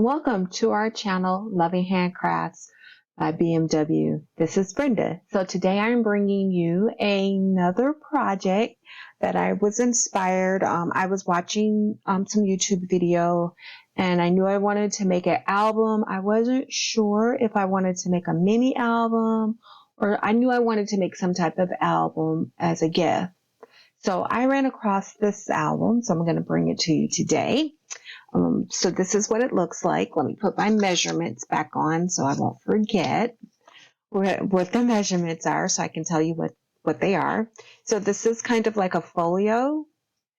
Welcome to our channel, Loving Handcrafts by BMW. This is Brenda. So today I'm bringing you another project that I was inspired. I was watching some YouTube video and I knew I wanted to make an album. I wasn't sure if I wanted to make a mini album or I knew I wanted to make some type of album as a gift. So I ran across this album, so I'm going to bring it to you today. So this is what it looks like. Let me put my measurements back on so I won't forget what the measurements are so I can tell you what they are. So this is kind of like a folio.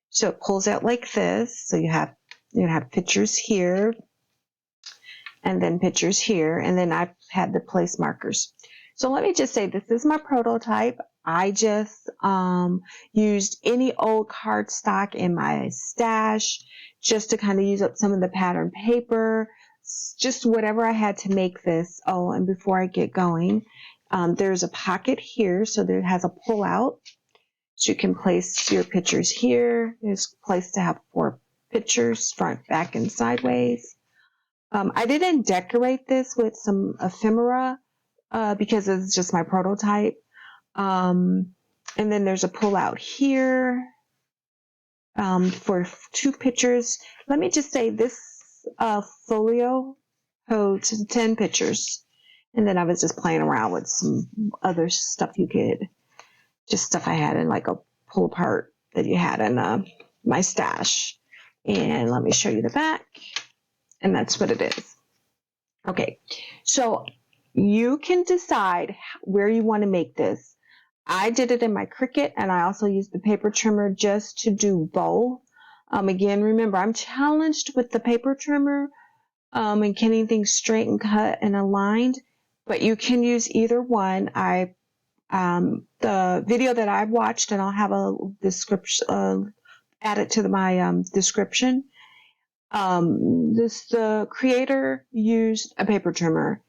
So it pulls out like this. So you have pictures here and then pictures here. And then I've had the place markers. So let me just say this is my prototype. I just used any old cardstock in my stash just to kind of use up some of the pattern paper, just whatever I had to make this. Oh, and before I get going, there's a pocket here, so there has a pull out. So you can place your pictures here. There's a place to have 4 pictures, front, back, and sideways. I didn't decorate this with some ephemera because it's just my prototype. And then there's a pull out here for 2 pictures. Let me just say this folio holds 10 pictures. And then I was just playing around with some other stuff just stuff I had in like a pull apart that you had in my stash. And let me show you the back. And that's what it is. Okay, so you can decide where you want to make this. I did it in my Cricut, and I also used the paper trimmer just to do both. Again, remember, I'm challenged with the paper trimmer and getting things straight and cut and aligned, but you can use either one. The video that I watched, and I'll have a description added to my description. The creator used a paper trimmer,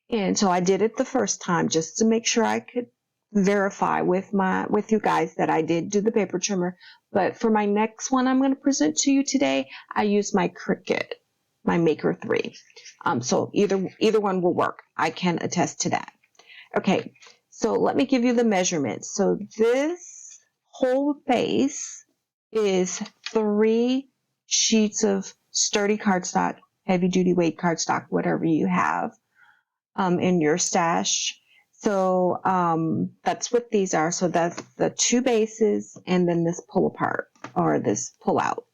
and so I did it the first time just to make sure I could verify with you guys that I did do the paper trimmer. But for my next one I'm going to present to you today, I used my Cricut, my Maker 3. So either one will work. I can attest to that. Okay, so let me give you the measurements. So this whole base is 3 sheets of sturdy cardstock, heavy duty weight cardstock, whatever you have in your stash. So that's what these are. So that's the 2 bases and then this pull apart or this pull out.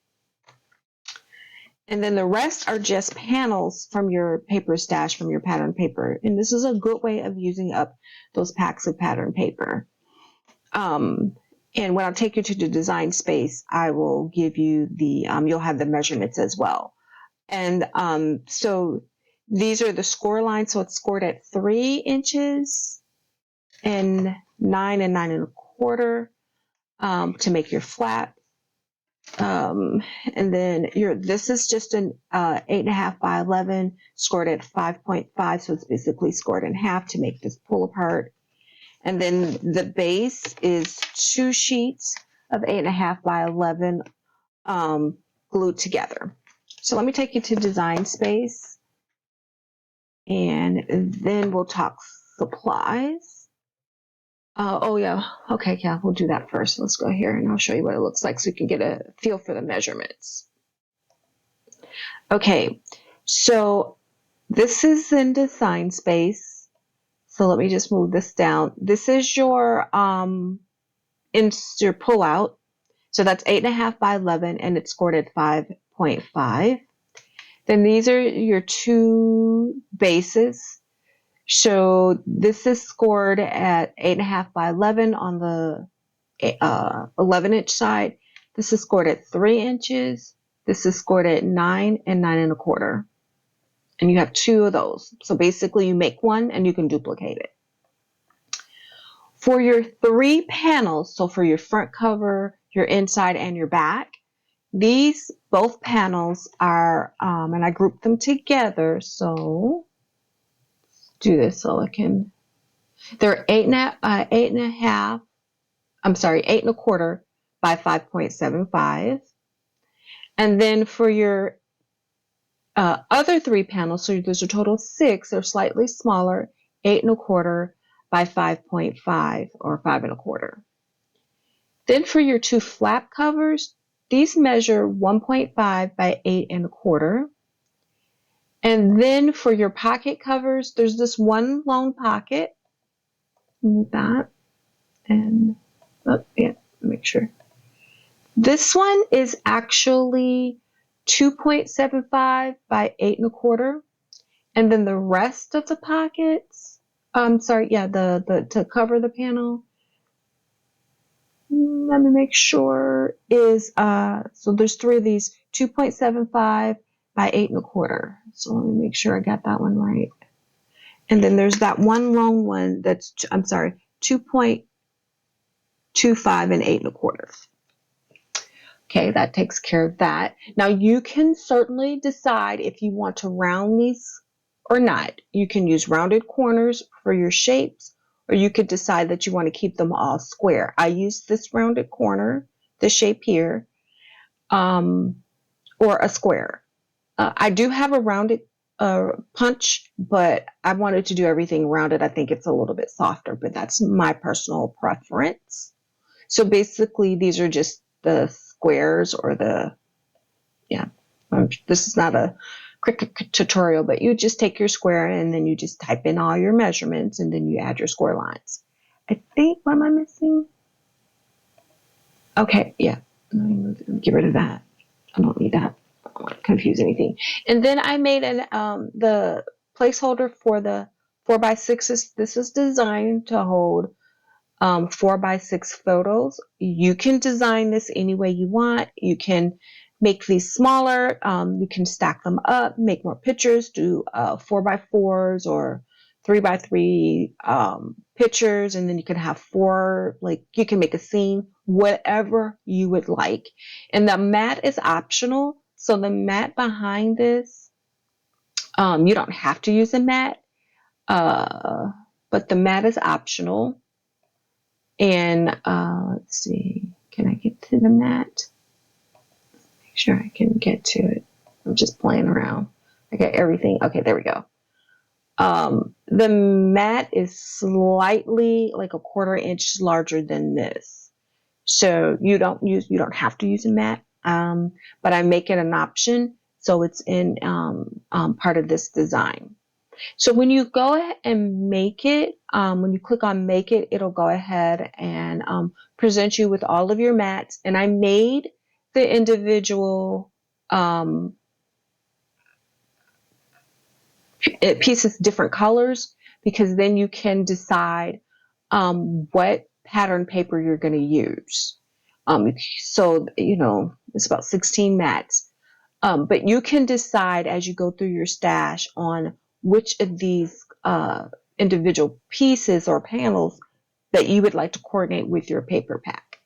And then the rest are just panels from your paper stash, from your pattern paper. And this is a good way of using up those packs of pattern paper. And when I'll take you to the design space, I will give you you'll have the measurements as well. And so these are the score lines. So it's scored at 3 inches and 9 and 9 1/4 to make your flap. And then this is just an 8.5 by 11 scored at 5.5. So it's basically scored in half to make this pull apart. And then the base is 2 sheets of 8.5 by 11 glued together. So let me take you to design space, and then we'll talk supplies. Oh yeah, okay, yeah, we'll do that first. Let's go here and I'll show you what it looks like so you can get a feel for the measurements. Okay, so this is in design space. So let me just move this down. This is your pull out. So that's 8.5 by 11 and it's scored at 5.5. Then these are your 2 bases. So this is scored at 8.5 by 11 on the 11-inch side. This is scored at 3 inches. This is scored at 9 and 9 1/4. And you have 2 of those. So basically you make one and you can duplicate it. For your 3 panels, so for your front cover, your inside, and your back, both panels are, and I grouped them together. So do this so I can, they're 8 1/4 by 5.75. And then for your other 3 panels, so there's a total of 6, they're slightly smaller, 8 1/4 by 5.5 or 5 1/4. Then for your 2 flap covers, these measure 1.5 by 8 1/4. And then for your pocket covers, there's this one long pocket. Move that. And, oh, yeah, make sure. This one is actually 2.75 by 8 1/4. And then the rest of the pockets, to cover the panel, let me make sure, is, so there's 3 of these, 2.75 by 8 1/4. So let me make sure I got that one right. And then there's that one long one that's, 2.25 and 8 1/4. Okay, that takes care of that. Now you can certainly decide if you want to round these or not. You can use rounded corners for your shapes, or you could decide that you want to keep them all square. I use this rounded corner, the shape here, or a square. I do have a rounded punch, but I wanted to do everything rounded. I think it's a little bit softer, but that's my personal preference. So basically, these are just the squares or this is not a Cricut tutorial, but you just take your square and then you just type in all your measurements and then you add your square lines. I think, what am I missing? Okay, yeah, let me get rid of that. I don't need that. I don't want to confuse anything. And then I made the placeholder for the 4x6s. This is designed to hold 4x6 photos. You can design this any way you want. You can make these smaller. You can stack them up, make more pictures, do 4x4s or 3x3 pictures, and then you can have 4, like you can make a scene, whatever you would like. And the mat is optional. So the mat behind this, you don't have to use a mat, but the mat is optional. And let's see, can I get to the mat? Make sure I can get to it. I'm just playing around. I got everything. Okay, there we go. The mat is slightly like a 1/4 inch larger than this. So you don't have to use a mat, but I make it an option. So it's in part of this design. So when you go ahead and make it, when you click on make it, it'll go ahead and present you with all of your mats. And I made the individual pieces different colors because then you can decide what pattern paper you're going to use. So, it's about 16 mats. But you can decide as you go through your stash on which of these individual pieces or panels that you would like to coordinate with your paper pack.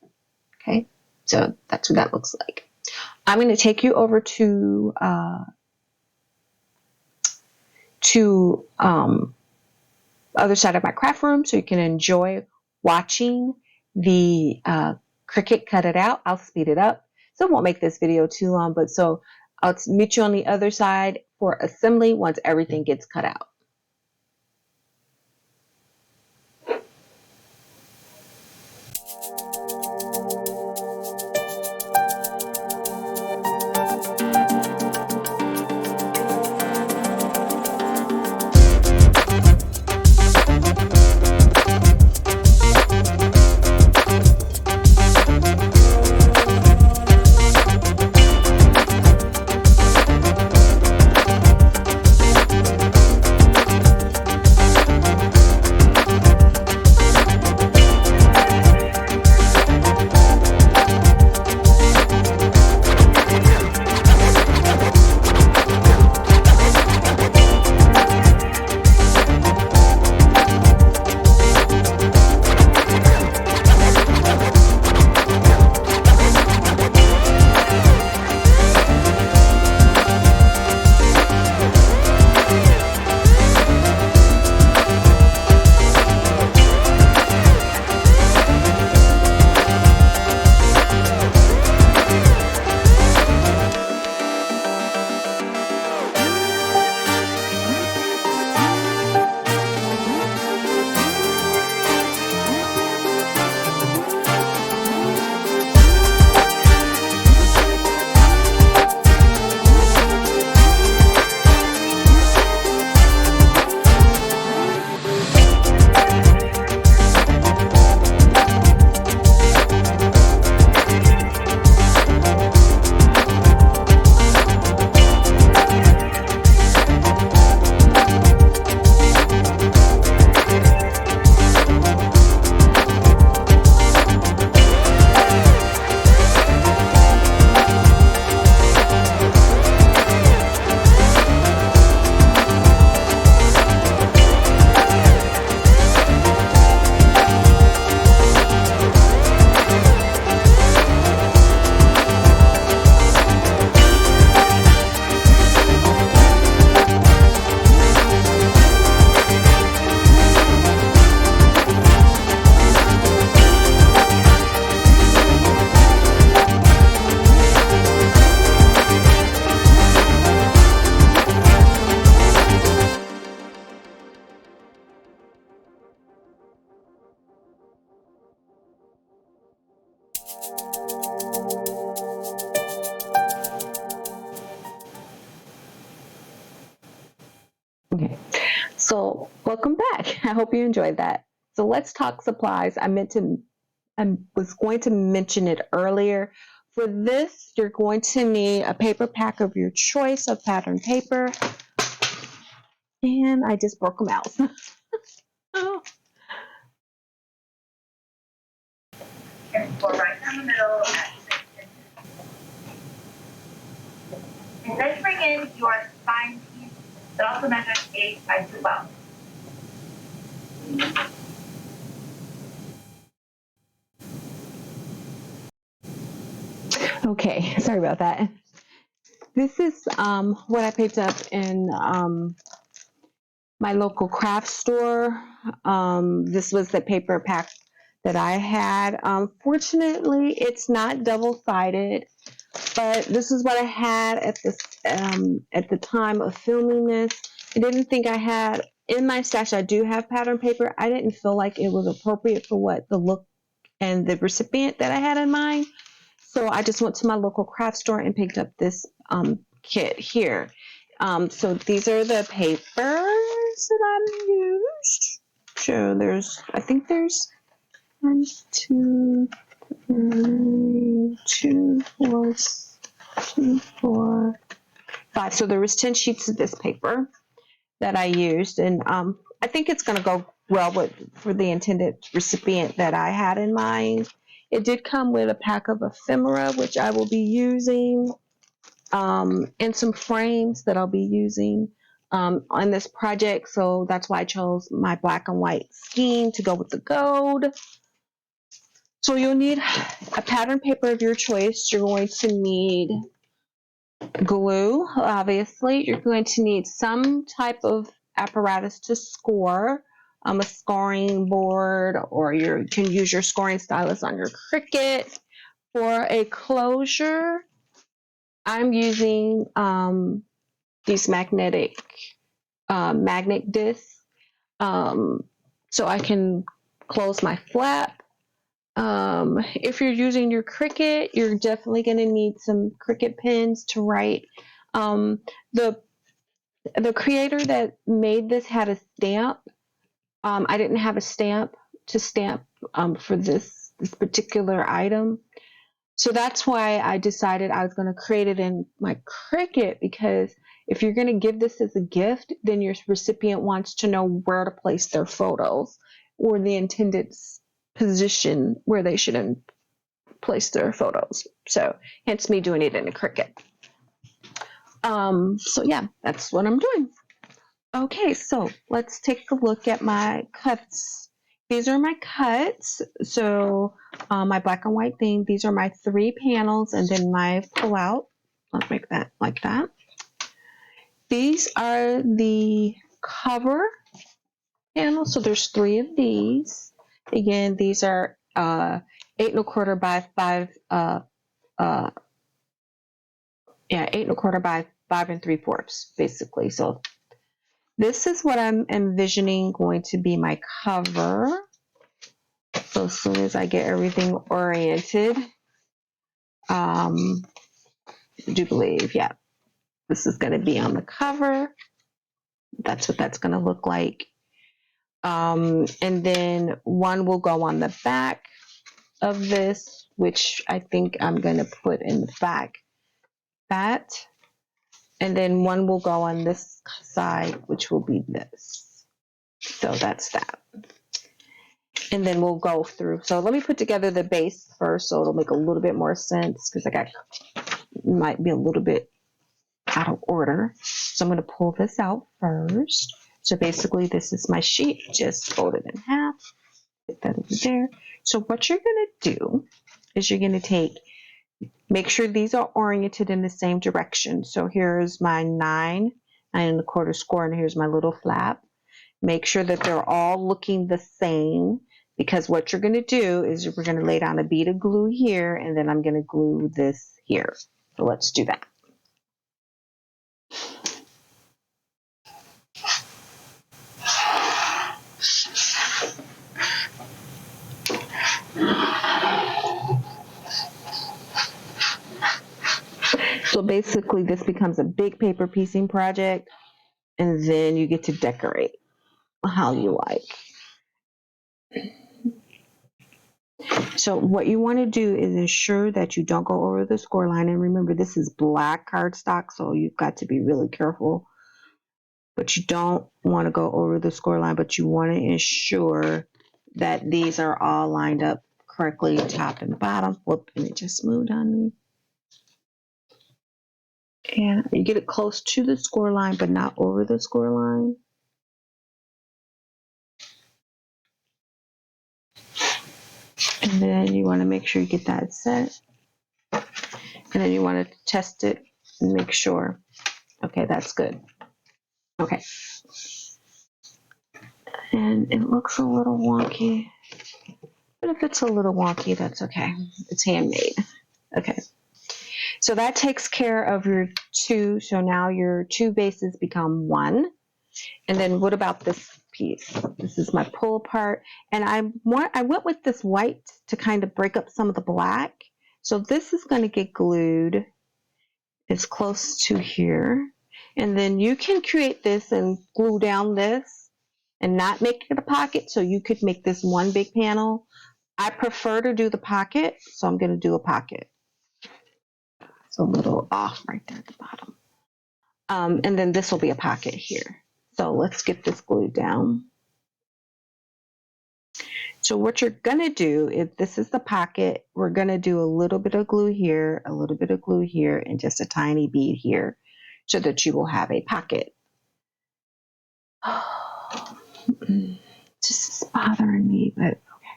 Okay, so that's what that looks like. I'm going to take you over to other side of my craft room so you can enjoy watching the Cricut cut it out. I'll speed it up, so it won't make this video too long, but so I'll meet you on the other side for assembly once everything gets cut out. I hope you enjoyed that. So let's talk supplies. I was going to mention it earlier. For this, you're going to need a paper pack of your choice of pattern paper. And I just broke a mouse. Oh. And go right down the middle at 6 inches. And then bring in your spine piece that also measures 8 by 12. Okay, sorry about that. This is what I picked up in my local craft store. This was the paper pack that I had. Fortunately, it's not double-sided, but this is what I had at the time of filming this. I didn't think I had in my stash. I do have pattern paper. I didn't feel like it was appropriate for what the look and the recipient that I had in mind. So I just went to my local craft store and picked up this kit here. So these are the papers that I used. So I think there's 1, 2, 3, 2, 4, 2, 4, 5. So there was 10 sheets of this paper that I used, and I think it's going to go well for the intended recipient that I had in mind. It did come with a pack of ephemera, which I will be using, and some frames that I'll be using on this project. So that's why I chose my black and white scheme to go with the gold. So you'll need a pattern paper of your choice. You're going to need glue, obviously. You're going to need some type of apparatus to score, a scoring board, or you can use your scoring stylus on your Cricut. For a closure, I'm using these magnet discs, so I can close my flap. If you're using your Cricut, you're definitely going to need some Cricut pens to write. The creator that made this had a stamp. I didn't have a stamp to stamp for this particular item. So that's why I decided I was going to create it in my Cricut, because if you're going to give this as a gift, then your recipient wants to know where to place their photos or the intended position where they should place their photos. So hence me doing it in a Cricut. So yeah, that's what I'm doing. Okay, so let's take a look at my cuts. These are my cuts. So my black and white thing, these are my 3 panels and then my pull-out. Let's make that like that. These are the cover panels. So there's 3 of these. Again, these are 8 1/4 by 5, 8 1/4 by 5 3/4, basically. So this is what I'm envisioning going to be my cover. So as soon as I get everything oriented, I do believe, yeah, this is going to be on the cover. That's what that's going to look like. And then one will go on the back of this, which I think I'm going to put in the back. That. And then one will go on this side, which will be this. So that's that. And then we'll go through. So let me put together the base first, so it'll make a little bit more sense, because might be a little bit out of order. So I'm going to pull this out first. So basically this is my sheet, just folded in half. Put that over there. So what you're going to do is you're going to make sure these are oriented in the same direction. So here's my 9 1/4 score, and here's my little flap. Make sure that they're all looking the same, because what you're going to do is we're going to lay down a bead of glue here, and then I'm going to glue this here. So let's do that. So basically this becomes a big paper piecing project, and then you get to decorate. how you like. So what you want to do is ensure that you don't go over the score line. And remember, this is black cardstock, so you've got to be really careful. But you don't want to go over the score line, but you want to ensure that these are all lined up correctly, top and bottom. Whoop, and it just moved on me. And you get it close to the score line, but not over the score line. And then you want to make sure you get that set. And then you want to test it and make sure. Okay, that's good. Okay. And it looks a little wonky. But if it's a little wonky, that's okay. It's handmade. Okay. So that takes care of your two. So now your two bases become one. And then what about this piece? This is my pull part. And I went with this white to kind of break up some of the black. So this is going to get glued as close to here. And then you can create this and glue down this and not make it a pocket. So you could make this one big panel. I prefer to do the pocket, so I'm going to do a pocket. It's a little off right there at the bottom. And then this will be a pocket here. So let's get this glued down. So what you're going to do, if this is the pocket, we're going to do a little bit of glue here, a little bit of glue here, and just a tiny bead here so that you will have a pocket. This is bothering me, but okay.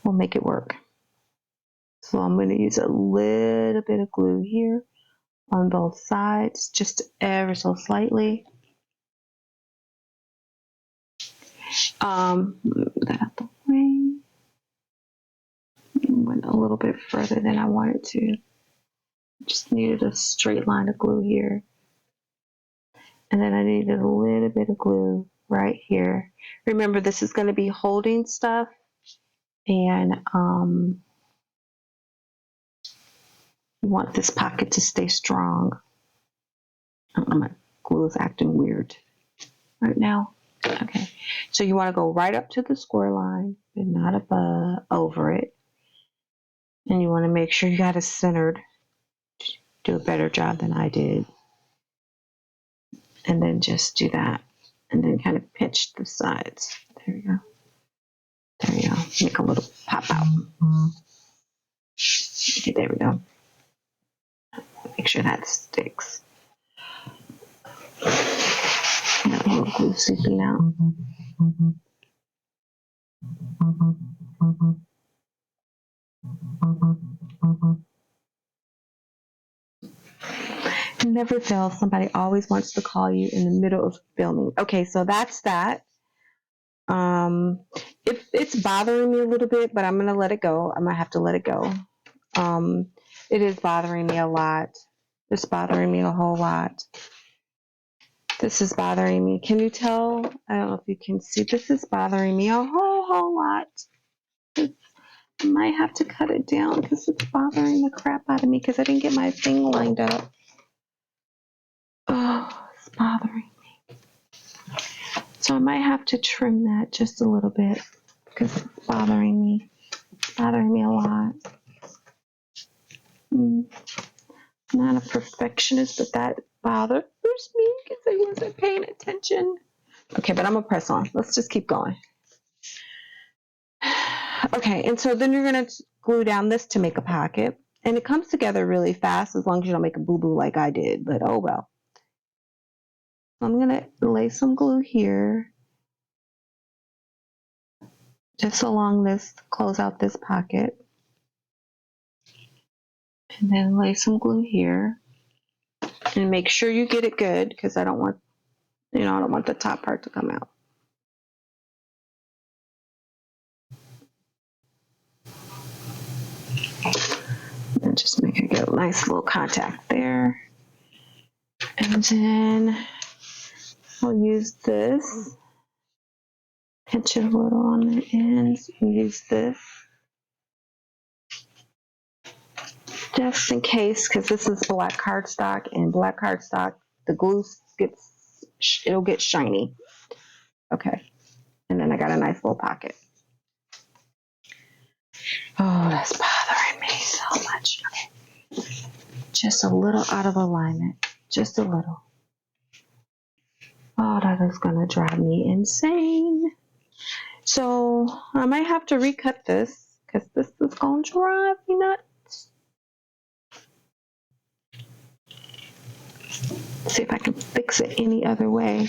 We'll make it work. So I'm going to use a little bit of glue here on both sides, just ever so slightly. Move that out the way. Went a little bit further than I wanted to. Just needed a straight line of glue here. And then I needed a little bit of glue right here. Remember, this is going to be holding stuff. And you want this pocket to stay strong. My glue is acting weird right now. Okay. So you want to go right up to the score line, but not above, over it. And you want to make sure you got it centered. Do a better job than I did. And then just do that. And then kind of pinch the sides. There we go. There we go. Make a little pop out. Okay, there we go. Make sure that sticks. That little glue seeping out. Never fails. Somebody always wants to call you in the middle of filming. Okay, so that's that. It's bothering me a little bit, but I'm gonna let it go. I'm gonna have to let it go. It is bothering me a lot. It's bothering me a whole lot. This is bothering me. Can you tell? I don't know if you can see. This is bothering me a whole lot. I might have to cut it down because it's bothering the crap out of me because I didn't get my thing lined up. Oh, it's bothering me. So I might have to trim that just a little bit because it's bothering me. It's bothering me a lot. I'm not a perfectionist, but that bothers me because I wasn't paying attention. Okay, but I'm gonna press on. Let's just keep going. Okay, and so then you're gonna glue down this to make a pocket. And it comes together really fast as long as you don't make a boo-boo like I did, but oh well. I'm gonna lay some glue here. Just along this, close out this pocket. And then lay some glue here. And make sure you get it good because I don't want, I don't want the top part to come out. And just make it get a nice little contact there. And then I'll use this. Pinch it a little on the ends and use this. Just in case, because this is black cardstock, and black cardstock, the glue it'll get shiny. Okay. And then I got a nice little pocket. Oh, that's bothering me so much. Okay. Just a little out of alignment. Just a little. Oh, that is going to drive me insane. So I might have to recut this because this is going to drive me nuts. See if I can fix it any other way.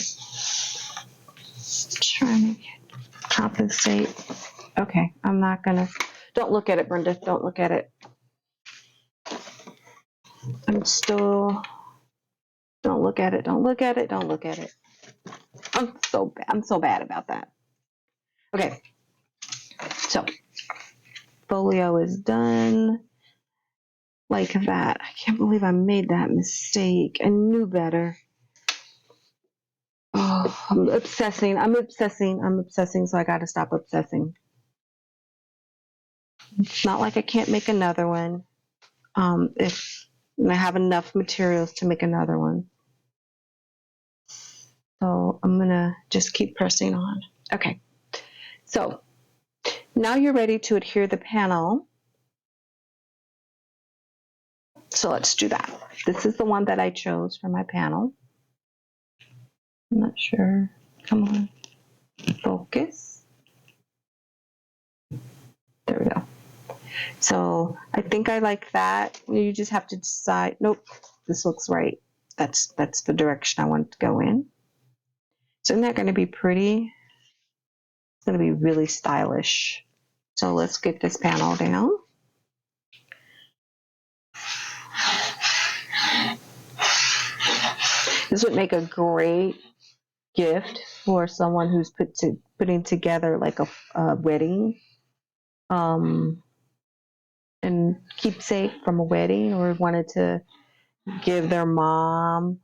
Trying to compensate. Okay, I'm not going to. Don't look at it, Brenda. Don't look at it. I'm still. Don't look at it. Don't look at it. Don't look at it. I'm so bad about that. Okay. So, Folio is done like that. I can't believe I made that mistake. I knew better. Oh, I'm obsessing. So I got to stop obsessing. It's not like I can't make another one. If I have enough materials to make another one. So I'm going to just keep pressing on. Okay. So now you're ready to adhere the panel. So let's do that. This is the one that I chose for my panel. I'm not sure. Come on. Focus. There we go. So I think I like that. You just have to decide, nope, this looks right. That's the direction I want to go in. So isn't that going to be pretty? It's going to be really stylish. So let's get this panel down. This would make a great gift for someone who's putting together like a wedding, and keepsake from a wedding, or wanted to give their mom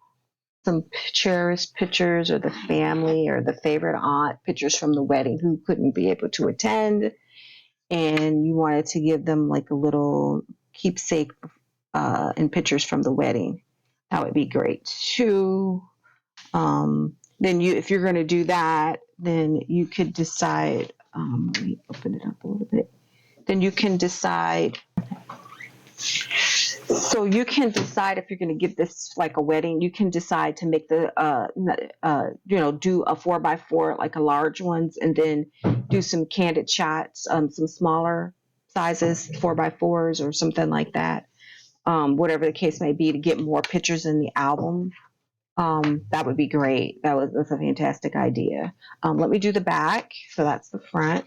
some cherished pictures, or the family or the favorite aunt pictures from the wedding who couldn't be able to attend, and you wanted to give them like a little keepsake and pictures from the wedding. That would be great too. Then if you're going to do that, then you could decide. Let me open it up a little bit. Then you can decide. So you can decide if you're going to give this like a wedding. You can decide to make the do a 4x4, like a large ones, and then do some candid shots, some smaller sizes 4x4s or something like that. Whatever the case may be, to get more pictures in the album. That would be great. That's a fantastic idea. Let me do the back. So that's the front.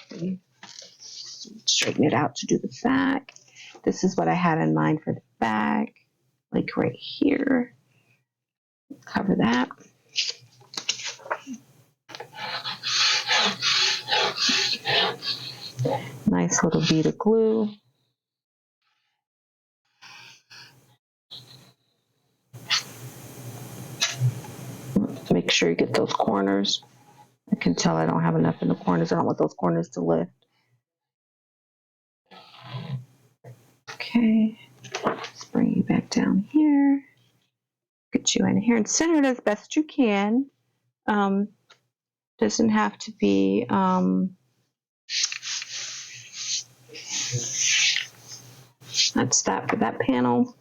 Straighten it out to do the back. This is what I had in mind for the back, like right here. Cover that. Nice little bead of glue. Make sure you get those corners. I can tell I don't have enough in the corners. I don't want those corners to lift. Okay, let's bring you back down here. Get you in here and center it as best you can. Doesn't have to be that's that for that panel.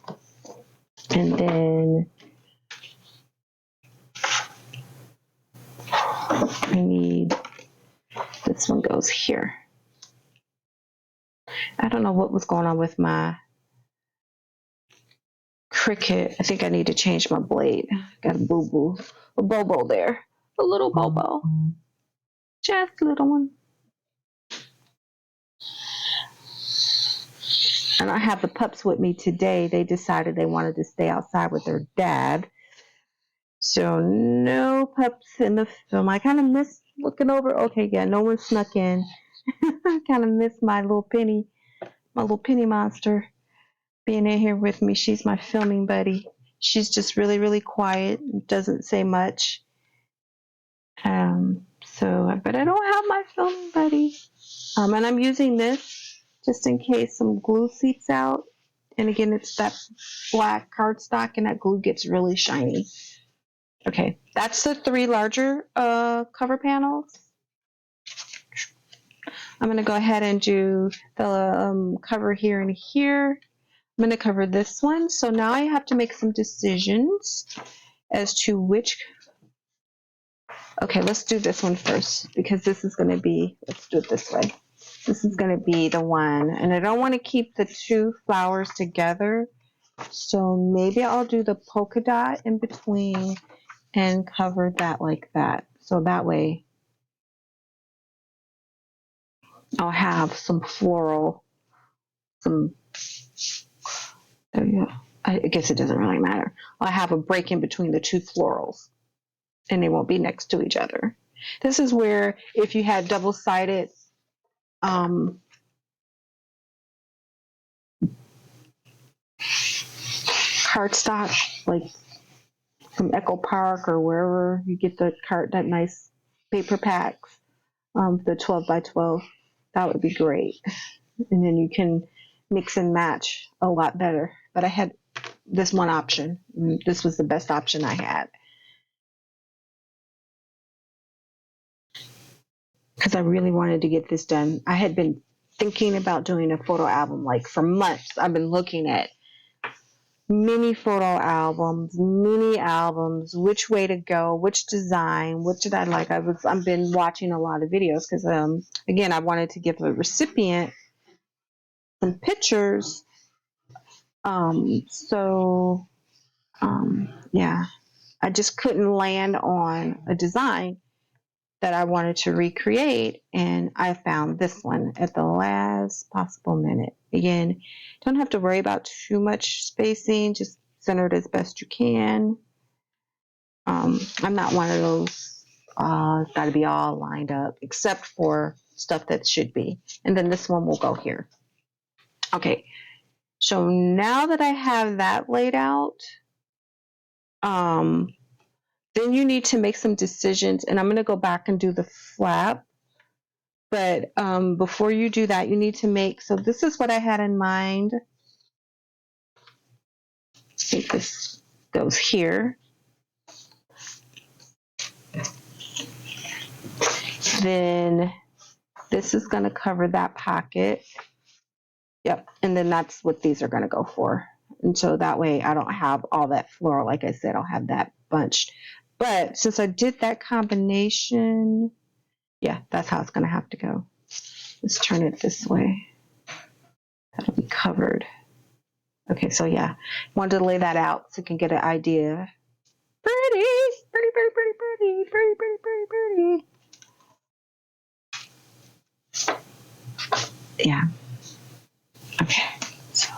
And then I need, this one goes here. I don't know what was going on with my Cricut. I think I need to change my blade. Got a boo-boo, a bobo there, a little bobo, just a little one. And I have the pups with me today. They decided they wanted to stay outside with their dad. So no pups in the film. I kind of miss looking over. Okay, yeah, no one snuck in. I kind of miss my little penny monster being in here with me. She's my filming buddy. She's just really, really quiet, doesn't say much. But I don't have my filming buddy. And I'm using this just in case some glue seeps out. And again, it's that black cardstock, and that glue gets really shiny. Okay, that's the 3 larger cover panels. I'm going to go ahead and do the cover here and here. I'm going to cover this one. So now I have to make some decisions as to which. Okay, let's do this one first because this is going to be, let's do it this way. This is going to be the one, and I don't want to keep the 2 flowers together. So maybe I'll do the polka dot in between and cover that like that. So that way I'll have some floral, there you go. I guess it doesn't really matter. I'll have a break in between the 2 florals and they won't be next to each other. This is where if you had double-sided cardstock, like from Echo Park or wherever you get that nice paper packs, the 12 by 12, that would be great. And then you can mix and match a lot better. But I had this one option. This was the best option I had. Because I really wanted to get this done. I had been thinking about doing a photo album like for months. I've been looking at mini photo albums, mini albums, which way to go, which design, what did I like. I've been watching a lot of videos because again, I wanted to give the recipient some pictures. Yeah, I just couldn't land on a design that I wanted to recreate, and I found this one at the last possible minute. Again, don't have to worry about too much spacing, just center it as best you can. I'm not one of those, it's got to be all lined up, except for stuff that should be. And then this one will go here. Okay, so now that I have that laid out, then you need to make some decisions, and I'm going to go back and do the flap. But before you do that, you need to make, so this is what I had in mind. I think this goes here. Then this is going to cover that pocket. Yep, and then that's what these are going to go for. And so that way I don't have all that floral. Like I said, I'll have that bunched. But since I did that combination, yeah, that's how it's going to have to go. Let's turn it this way. That'll be covered. Okay, so yeah, wanted to lay that out so you can get an idea. Pretty, pretty, pretty, pretty, pretty, pretty, pretty, pretty, pretty. Yeah. Okay. So,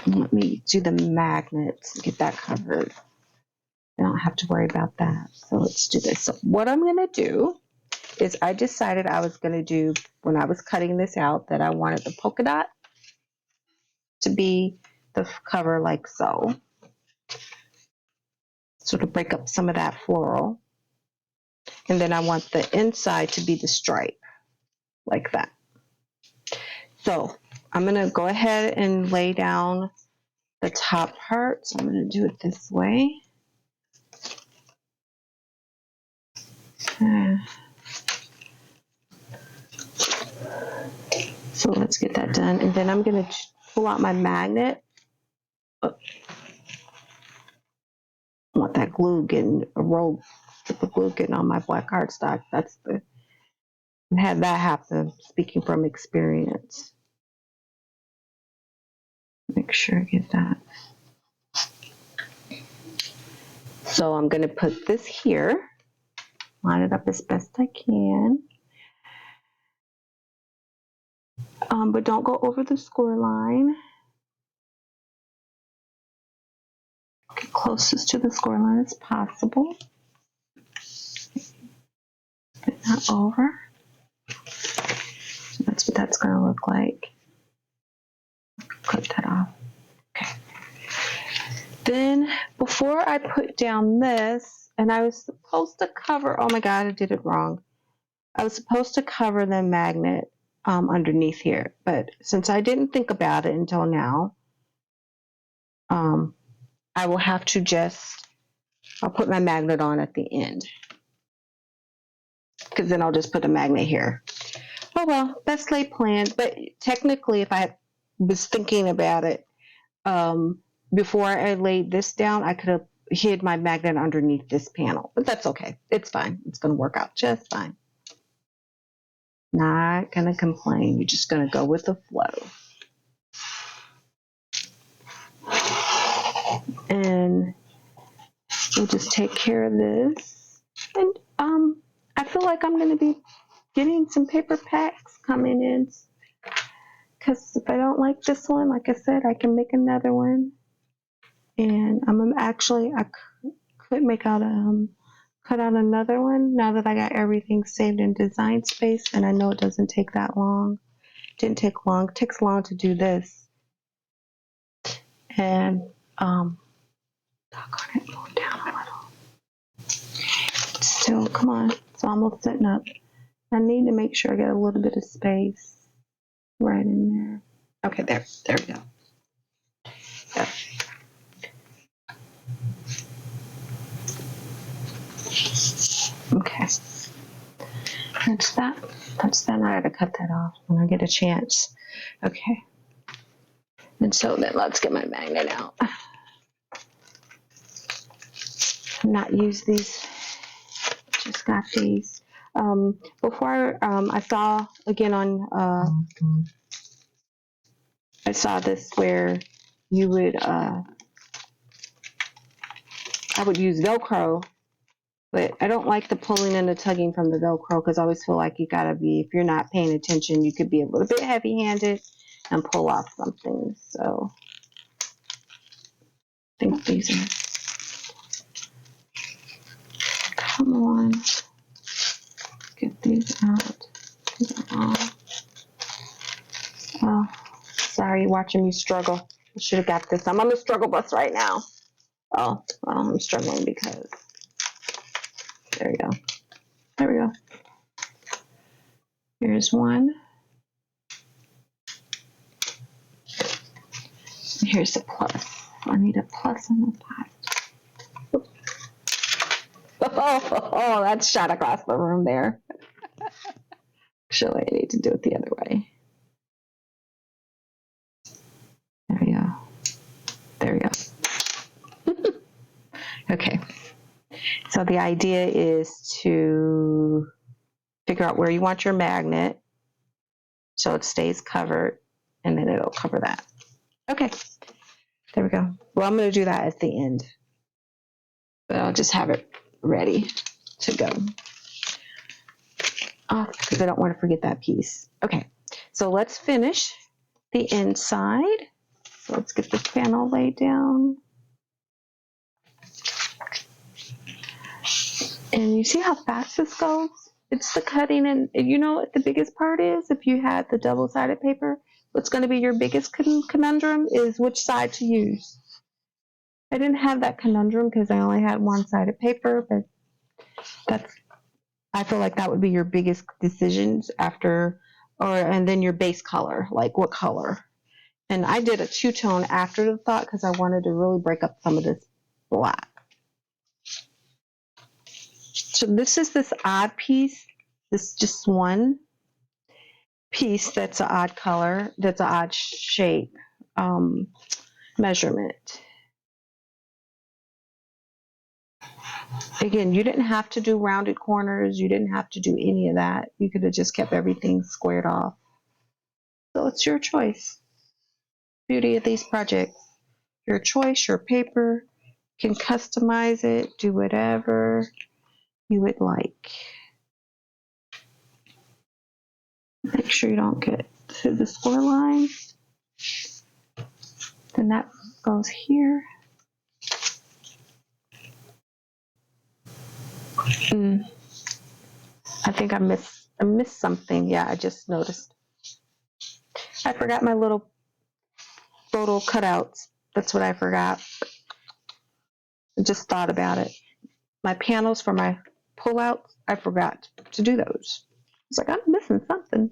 let me do the magnets, get that covered. I don't have to worry about that. So let's do this. So what I'm going to do is I decided I was going to do, when I was cutting this out, that I wanted the polka dot to be the cover like so. So to break up some of that floral. And then I want the inside to be the stripe like that. So I'm going to go ahead and lay down the top part. So I'm going to do it this way. So let's get that done. And then I'm going to pull out my magnet. I want that glue getting, a roll of glue getting on my black cardstock. I had that happen, speaking from experience. Make sure I get that. So I'm going to put this here, line it up as best I can. But don't go over the score line. Get closest to the score line as possible. Get that over. So that's what that's going to look like. Cut that off. Okay. Then before I put down this, and I was supposed to cover, oh my God, I did it wrong. I was supposed to cover the magnet underneath here, but since I didn't think about it until now, I will have to I'll put my magnet on at the end, because then I'll just put a magnet here. Oh well, that's laid planned. But technically, if I was thinking about it, before I laid this down, I could have hid my magnet underneath this panel. But that's okay. It's fine. It's going to work out just fine. Not going to complain. You're just going to go with the flow. And we'll just take care of this. And I feel like I'm going to be getting some paper packs coming in, because if I don't like this one, like I said, I can make another one. And I could make out cut out another one now that I got everything saved in design space, and I know it doesn't take that long. It didn't take long. It takes long to do this. And doggone it, slow down a little. Still, come on, it's almost setting up. I need to make sure I get a little bit of space right in there. Okay, there we go. There. Okay. That's that. I gotta cut that off when I get a chance. Okay. And so then let's get my magnet out. Not use these. Just got these. Before I saw again on I saw this where you would I would use Velcro, but I don't like the pulling and the tugging from the Velcro, because I always feel like you gotta be, if you're not paying attention, you could be a little bit heavy-handed and pull off something. So I think these are, come on, get these out. Oh, sorry, watching me struggle. I should have got this. I'm on the struggle bus right now. Oh, well, I'm struggling because, there we go. There we go. Here's one. Here's the plus. I need a plus and a plus. Oh, that shot across the room there. Actually, I need to do it the other way. There we go. There we go. Okay. So the idea is to figure out where you want your magnet so it stays covered, and then it'll cover that. Okay. There we go. Well, I'm going to do that at the end, but I'll just have it ready to go. Because I don't want to forget that piece. Okay, so let's finish the inside. So let's get this panel laid down. And you see how fast this goes? It's the cutting, and you know what the biggest part is? If you had the double-sided paper, what's going to be your biggest conundrum is which side to use. I didn't have that conundrum because I only had one-sided paper, but I feel like that would be your biggest decisions after, and then your base color, like what color. And I did a two-tone after the thought because I wanted to really break up some of this black. So this odd piece, this just one piece that's an odd color, that's an odd shape, measurement. Again, you didn't have to do rounded corners. You didn't have to do any of that. You could have just kept everything squared off. So it's your choice. Beauty of these projects. Your choice, your paper. You can customize it, do whatever you would like. Make sure you don't get to the score line. Then that goes here. I think I missed something. Yeah, I just noticed. I forgot my little photo cutouts. That's what I forgot. I just thought about it. My panels for my pullouts, I forgot to do those. It's like I'm missing something.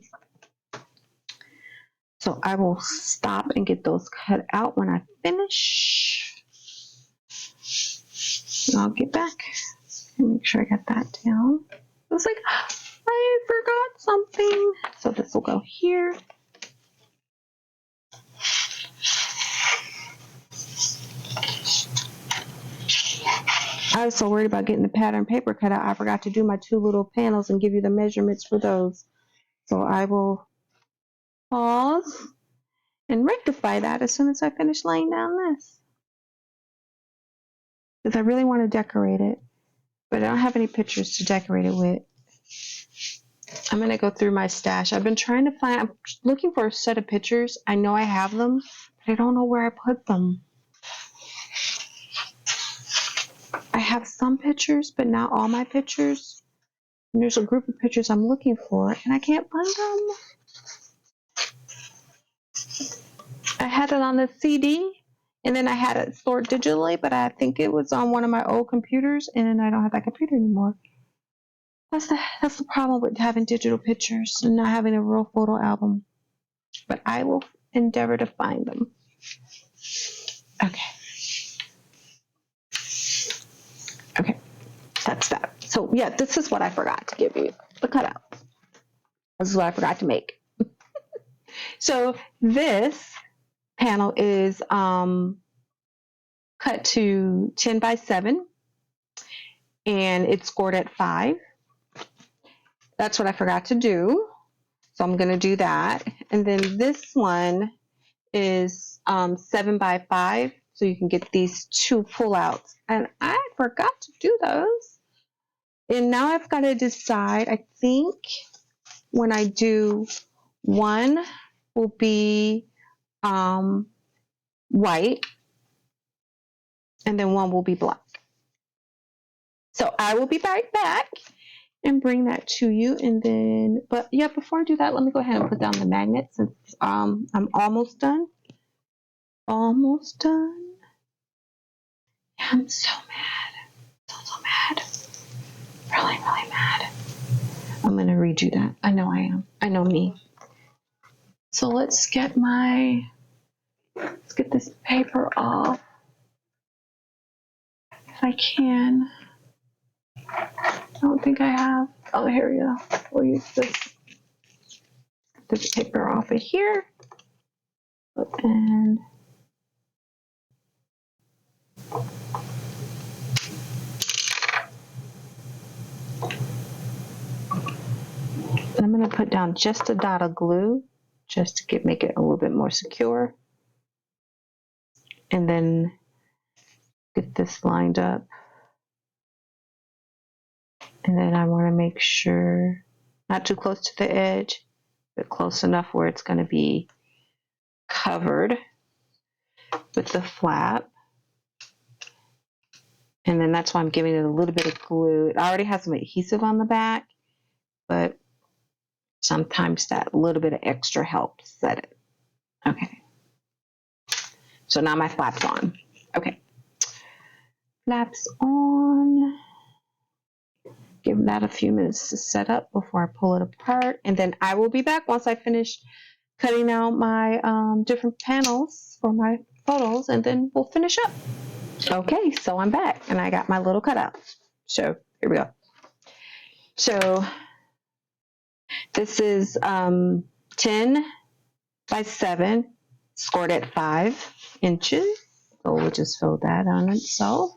So I will stop and get those cut out when I finish. And I'll get back and make sure I got that down. I was like, I forgot something. So this will go here. I was so worried about getting the pattern paper cut out. I forgot to do my 2 little panels and give you the measurements for those. So I will pause and rectify that as soon as I finish laying down this. Because I really want to decorate it, but I don't have any pictures to decorate it with. I'm going to go through my stash. I've been trying to find, I'm looking for a set of pictures. I know I have them, but I don't know where I put them. I have some pictures, but not all my pictures. And there's a group of pictures I'm looking for, and I can't find them. I had it on the CD, and then I had it stored digitally, but I think it was on one of my old computers, and I don't have that computer anymore. That's the problem with having digital pictures and not having a real photo album. But I will endeavor to find them. Okay. Okay, that's that. So yeah, this is what I forgot to give you, the cutout. This is what I forgot to make. So this panel is cut to 10 by 7, and it's scored at 5. That's what I forgot to do. So I'm going to do that. And then this one is 7 by 5. So you can get these 2 pullouts. And I forgot to do those. And now I've got to decide, I think when I do, one will be white, and then one will be black. So I will be right back and bring that to you. And then, but yeah, before I do that, let me go ahead and put down the magnets since I'm almost done. Almost done. I'm so mad. So mad. Really, really mad. I'm going to redo that. I know I am. I know me. So let's get this paper off. If I can. I don't think I have. Oh, here we go. We'll use this paper off of here. And I'm going to put down just a dot of glue just to make it a little bit more secure. And then get this lined up. And then I want to make sure, not too close to the edge, but close enough where it's going to be covered with the flap. And then that's why I'm giving it a little bit of glue. It already has some adhesive on the back, but sometimes that little bit of extra helps set it. Okay. So now my flap's on. Okay. Flaps on. Give that a few minutes to set up before I pull it apart. And then I will be back once I finish cutting out my different panels for my photos, and then we'll finish up. Okay, so I'm back and I got my little cutouts. So here we go. So this is 10 by 7, scored at 5 inches. So we'll just fill that on itself.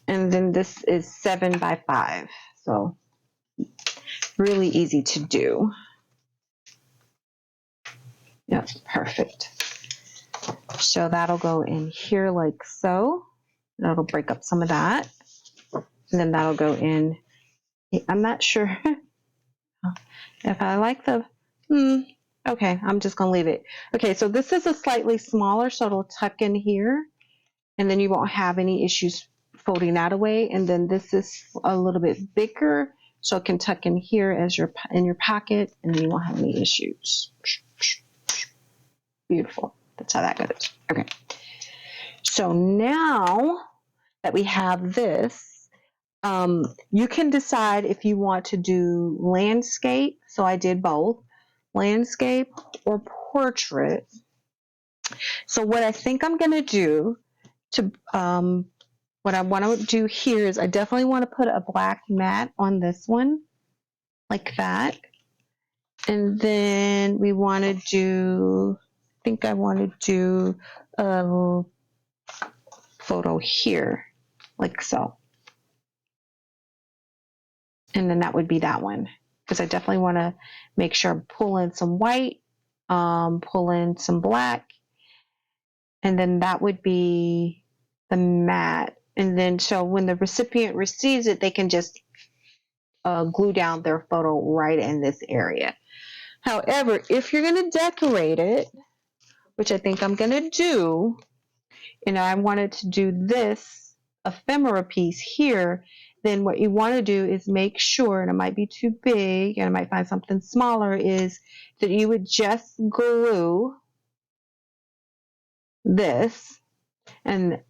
And then this is 7 by 5. So really easy to do. Yep, perfect. So that'll go in here like so. That'll break up some of that. And then that'll go in. I'm not sure if I like the, okay, I'm just going to leave it. Okay, so this is a slightly smaller, so it'll tuck in here. And then you won't have any issues folding that away. And then this is a little bit bigger, so it can tuck in here as in your pocket, and then you won't have any issues. Beautiful. That's how that goes. Okay. So now that we have this, you can decide if you want to do landscape. So I did both, landscape or portrait. So what I think I'm going to do to what I want to do here is I definitely want to put a black mat on this one, like that. And then we want to do, I think I want to do a photo here, like so. And then that would be that one. Because I definitely want to make sure I'm pulling some white, pull in some black, and then that would be the mat. And then so when the recipient receives it, they can just glue down their photo right in this area. However, if you're going to decorate it, which I think I'm going to do, and I wanted to do this ephemera piece here, then what you want to do is make sure, and it might be too big, and I might find something smaller, is that you would just glue this and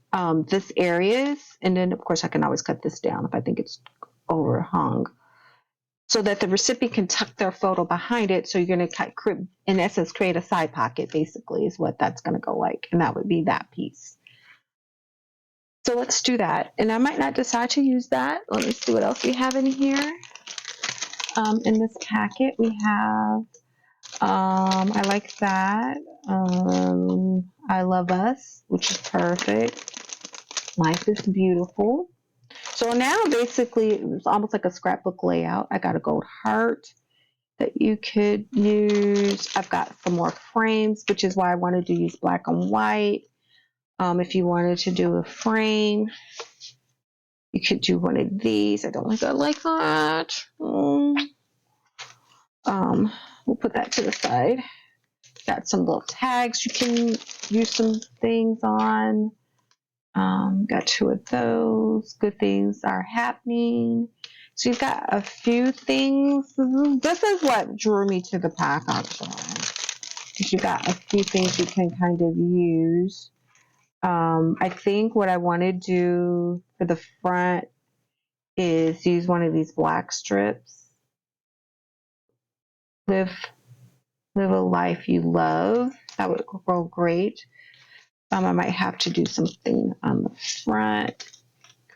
this areas, and then of course I can always cut this down if I think it's overhung, so that the recipient can tuck their photo behind it. So you're going to, in essence, create a side pocket, basically, is what that's going to go like, and that would be that piece. So let's do that. And I might not decide to use that. Let me see what else we have in here. In this packet, we have, I like that. I Love Us, which is perfect. Life is Beautiful. So now basically it's almost like a scrapbook layout. I got a gold heart that you could use. I've got some more frames, which is why I wanted to use black and white. If you wanted to do a frame, you could do one of these. I don't think I like that. We'll put that to the side. Got some little tags you can use some things on. Got two of those. Good things are happening. So you've got a few things. This is what drew me to the pack, actually. Because you've got a few things you can kind of use. I think what I want to do for the front is use one of these black strips. Live a life you love. That would go great. I might have to do something on the front.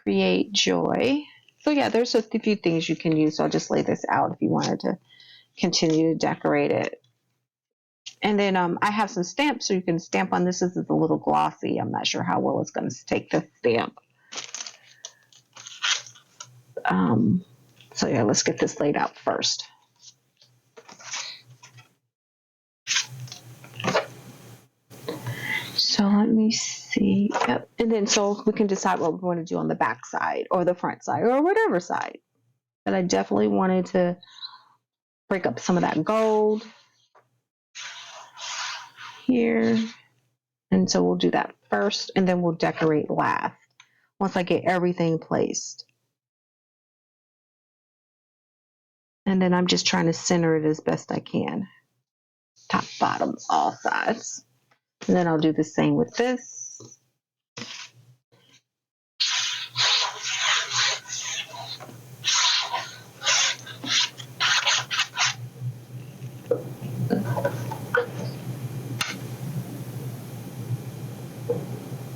Create joy. So yeah, there's a few things you can use. So I'll just lay this out if you wanted to continue to decorate it. And then I have some stamps, so you can stamp on this. This is a little glossy. I'm not sure how well it's going to take the stamp. So yeah, let's get this laid out first. So let me see. Yep. And then so we can decide what we want to do on the back side or the front side or whatever side. But I definitely wanted to break up some of that gold here. And so we'll do that first, and then we'll decorate last once I get everything placed. And then I'm just trying to center it as best I can. Top, bottom, all sides. And then I'll do the same with this.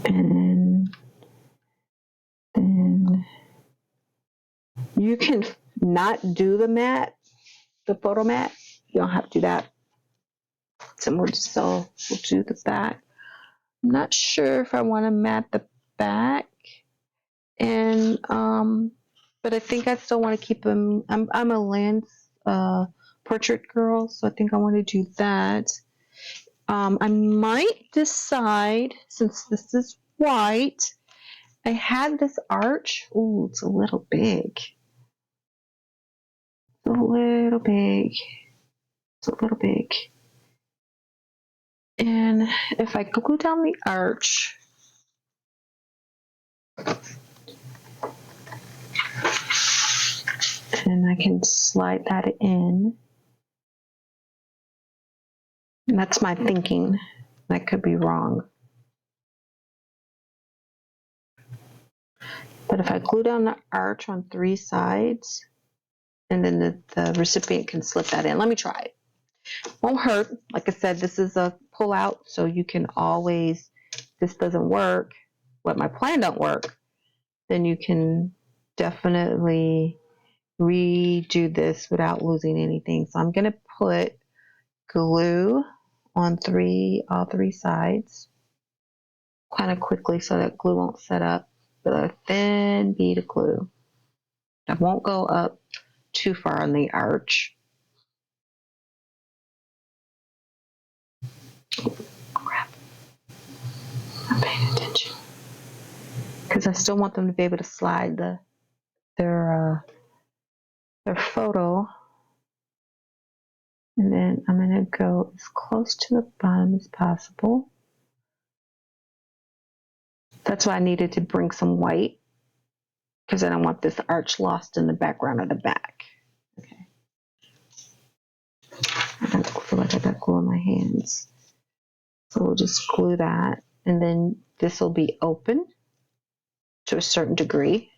And then you can not do the mat, the photo mat. You don't have to do that. So we'll do the back. I'm not sure if I want to mat the back. And but I think I still want to keep them. I'm a lens portrait girl, so I think I want to do that. I might decide, since this is white, I had this arch. Ooh, it's a little big. It's a little big. It's a little big. And if I glue down the arch, and I can slide that in. And that's my thinking. I could be wrong. But if I glue down the arch on 3 sides, and then the recipient can slip that in. Let me try it. Won't hurt. Like I said, this is a pull out, so you can always, this doesn't work, my plan don't work, then you can definitely redo this without losing anything. So I'm going to put glue on all three sides kind of quickly so that glue won't set up with a thin bead of glue. I won't go up too far on the arch. Crap. I'm paying attention. Because I still want them to be able to slide their photo. And then I'm going to go as close to the bottom as possible. That's why I needed to bring some white, because I don't want this arch lost in the background of the back. Okay. I feel like I got glue on my hands. So we'll just glue that. And then this will be open to a certain degree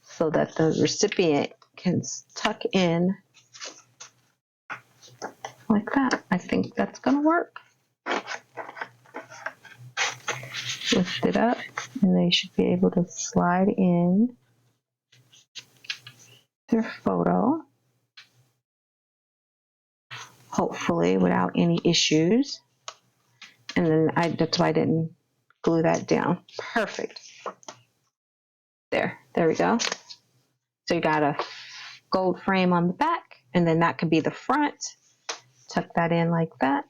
so that the recipient can tuck in like that. I think that's going to work. Lift it up and they should be able to slide in their photo, hopefully without any issues. And then that's why I didn't glue that down. Perfect. There we go. So you got a gold frame on the back, and then that could be the front. Tuck that in like that,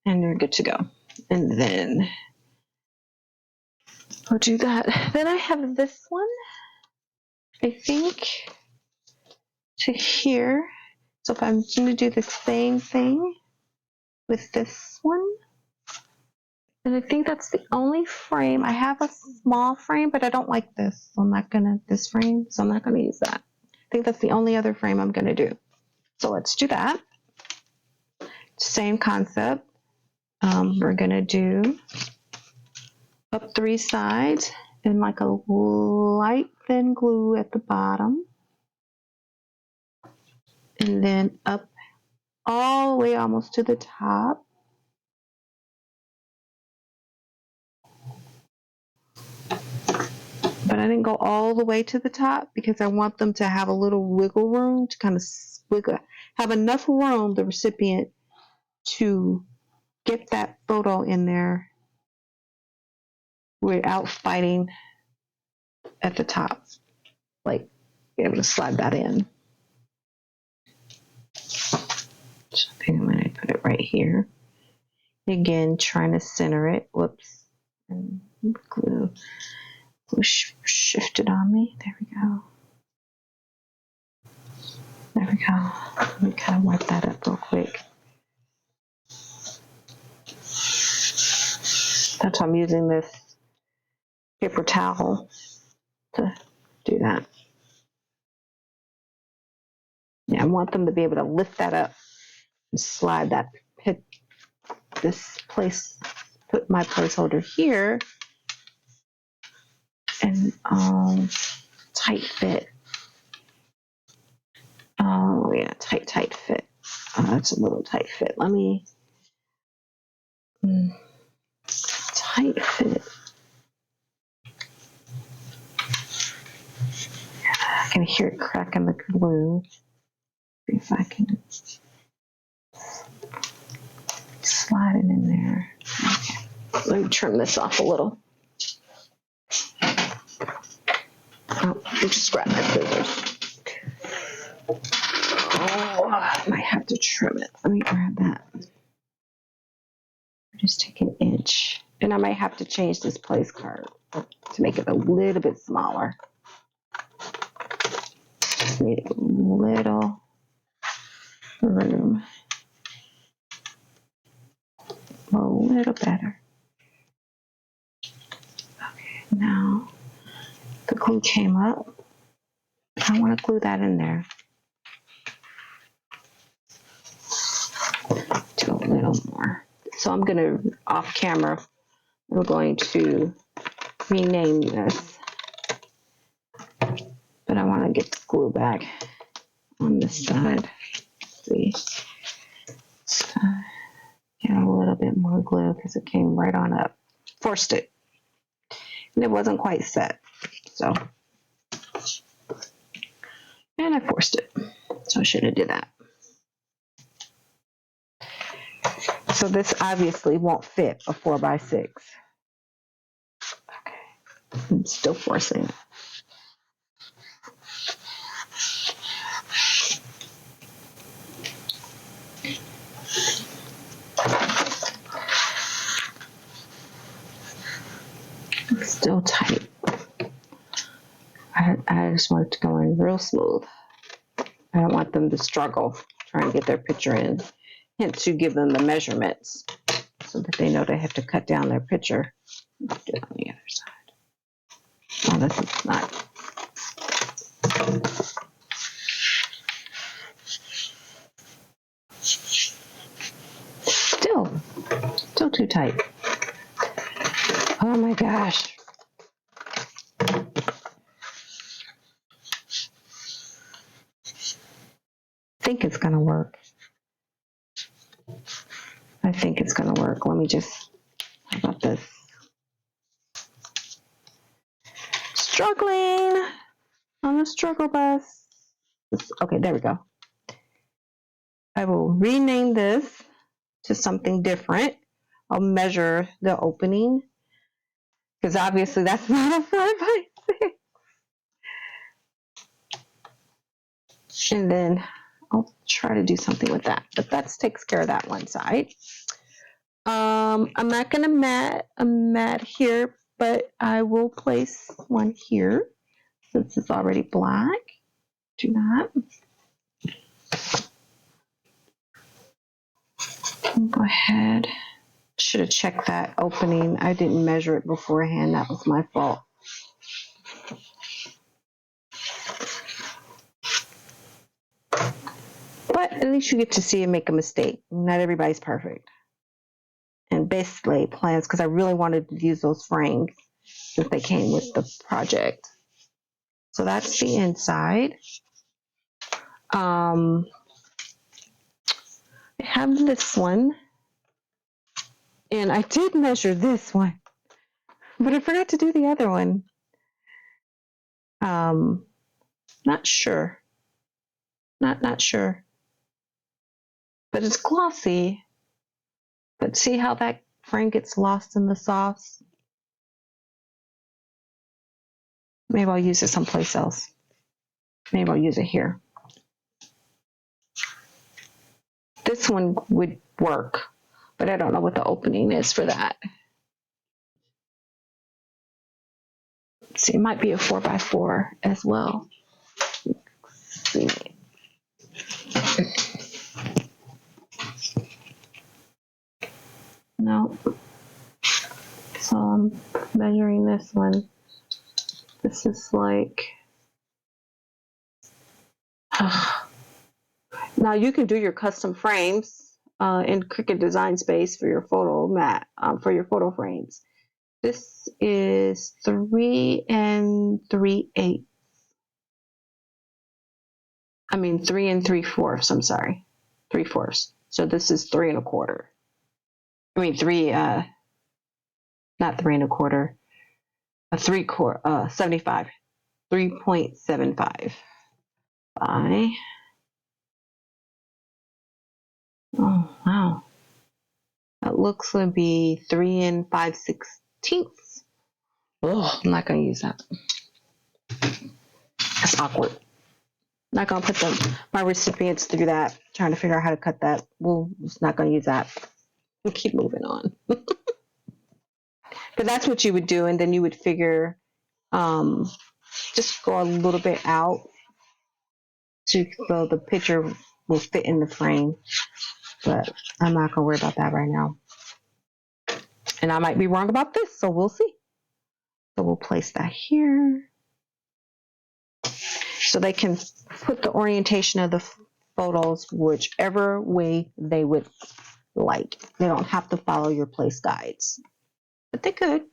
and you're good to go. And then we'll do that. Then I have this one, I think, to here. So if I'm going to do the same thing with this one, and I think that's the only frame. I have a small frame, but I don't like this. So I'm not going to, this frame, so I'm not going to use that. I think that's the only other frame I'm going to do. So let's do that. Same concept. We're going to do up three sides and like a light thin glue at the bottom. And then up all the way almost to the top. But I didn't go all the way to the top because I want them to have a little wiggle room to kind of wiggle, have enough room, the recipient, to get that photo in there without fighting at the top. Like, be able to slide that in. So I think I'm going to put it right here. Again, trying to center it. Whoops. And glue shifted on me. There we go. There we go. Let me kind of wipe that up real quick. That's why I'm using this paper towel to do that. Yeah, I want them to be able to lift that up and slide that, put my placeholder here, and tight fit. Oh yeah, tight fit. That's a little tight fit. Let me tight fit. I can hear it cracking the glue. See if I can slide it in there. Okay. Let me trim this off a little. Oh, just grab my scissors. Oh, I might have to trim it. Let me grab that. Just take an inch. And I might have to change this place card to make it a little bit smaller. Just need a little room. A little better. Okay, now the glue came up. I want to glue that in there. Do a little more. So I'm going to, off camera, we're going to rename this. But I want to get the glue back on this side. See. Get a little bit more glue because it came right on up. Forced it. and it wasn't quite set. So, and I forced it. So I shouldn't have did that. So this obviously won't fit a 4x6. Okay, I'm still forcing it. It's still tight. I just want it to go in real smooth. I don't want them to struggle trying to get their picture in. Hence, you give them the measurements so that they know they have to cut down their picture. Do it on the other side. Oh, this is not. Still too tight. Oh my gosh. I think it's gonna work. I think it's gonna work. Let me just, how about this? Struggling on the struggle bus. Okay, there we go. I will rename this to something different. I'll measure the opening because obviously that's not a 5x6. And then I'll try to do something with that, but that takes care of that one side. I'm not gonna mat a mat here, but I will place one here since it's already black. Do that. Go ahead. Should have checked that opening. I didn't measure it beforehand. That was my fault. But at least you get to see and make a mistake. Not everybody's perfect. And basically plans, because I really wanted to use those frames since they came with the project. So that's the inside. I have this one. And I did measure this one. But I forgot to do the other one. Not sure. Not sure. But it's glossy. But see how that frame gets lost in the sauce? Maybe I'll use it someplace else. Maybe I'll use it here. This one would work, but I don't know what the opening is for that. Let's see, it might be a 4x4 as well. Let's see. No. So I'm measuring this one. This is like, now you can do your custom frames in Cricut Design Space for your photo mat, for your photo frames. This is 3 3/8. I mean 3 3/4. I'm sorry, 3/4. So this is 3 1/4. I mean 3, not 3 1/4. A 3/4, 75, 3.75 by. Oh wow, that looks to be 3 5/16. Oh, I'm not gonna use that. That's awkward. Not gonna put my recipients through that, trying to figure out how to cut that. We'll just not gonna use that. We'll keep moving on. But that's what you would do, and then you would figure, just go a little bit out so the picture will fit in the frame. But I'm not gonna worry about that right now. And I might be wrong about this, so we'll see. So we'll place that here. So they can put the orientation of the photos whichever way they would like. They don't have to follow your place guides, but they could.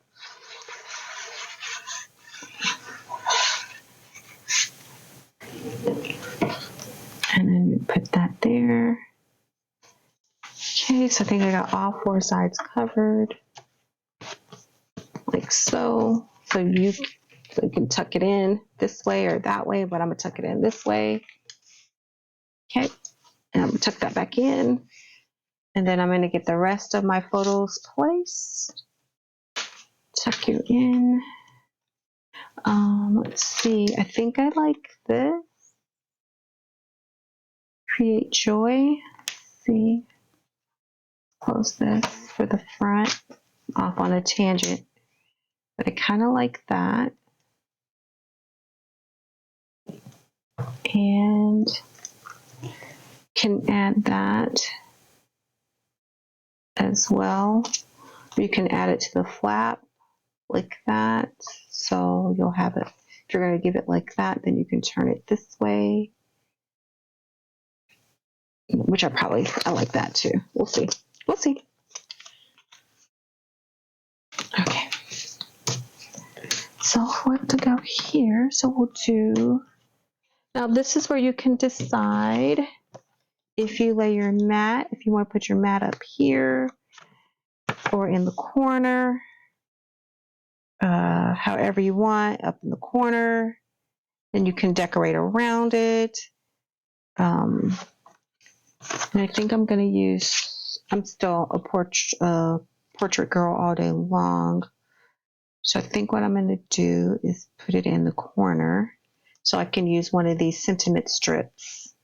And then you put that there. Okay, so I think I got all 4 sides covered, like so. So you can tuck it in this way or that way, but I'm going to tuck it in this way. Okay, and I'm going to tuck that back in. And then I'm going to get the rest of my photos placed. Tuck you in. Let's see. I think I like this. Create joy. Let's see. Close this for the front. Off on a tangent. But I kind of like that. And can add that as well. You can add it to the flap like that. So you'll have it. If you're going to give it like that, then you can turn it this way. Which I like that too. We'll see. We'll see. Okay. So we'll have to go here. So we'll do, now this is where you can decide if you lay your mat, if you want to put your mat up here or in the corner, however you want, up in the corner. Then you can decorate around it. And I think I'm going to use, I'm still a portrait girl all day long. So I think what I'm going to do is put it in the corner so I can use one of these sentiment strips.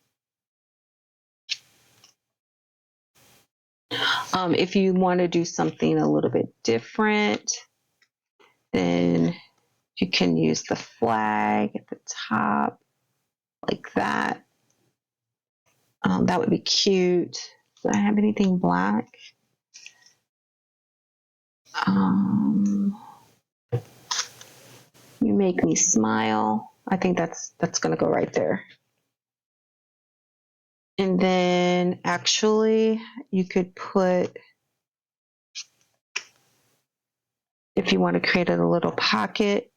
If you want to do something a little bit different, then you can use the flag at the top like that. That would be cute. Do I have anything black? You make me smile. I think that's going to go right there. And then actually you could put, if you want to create a little pocket,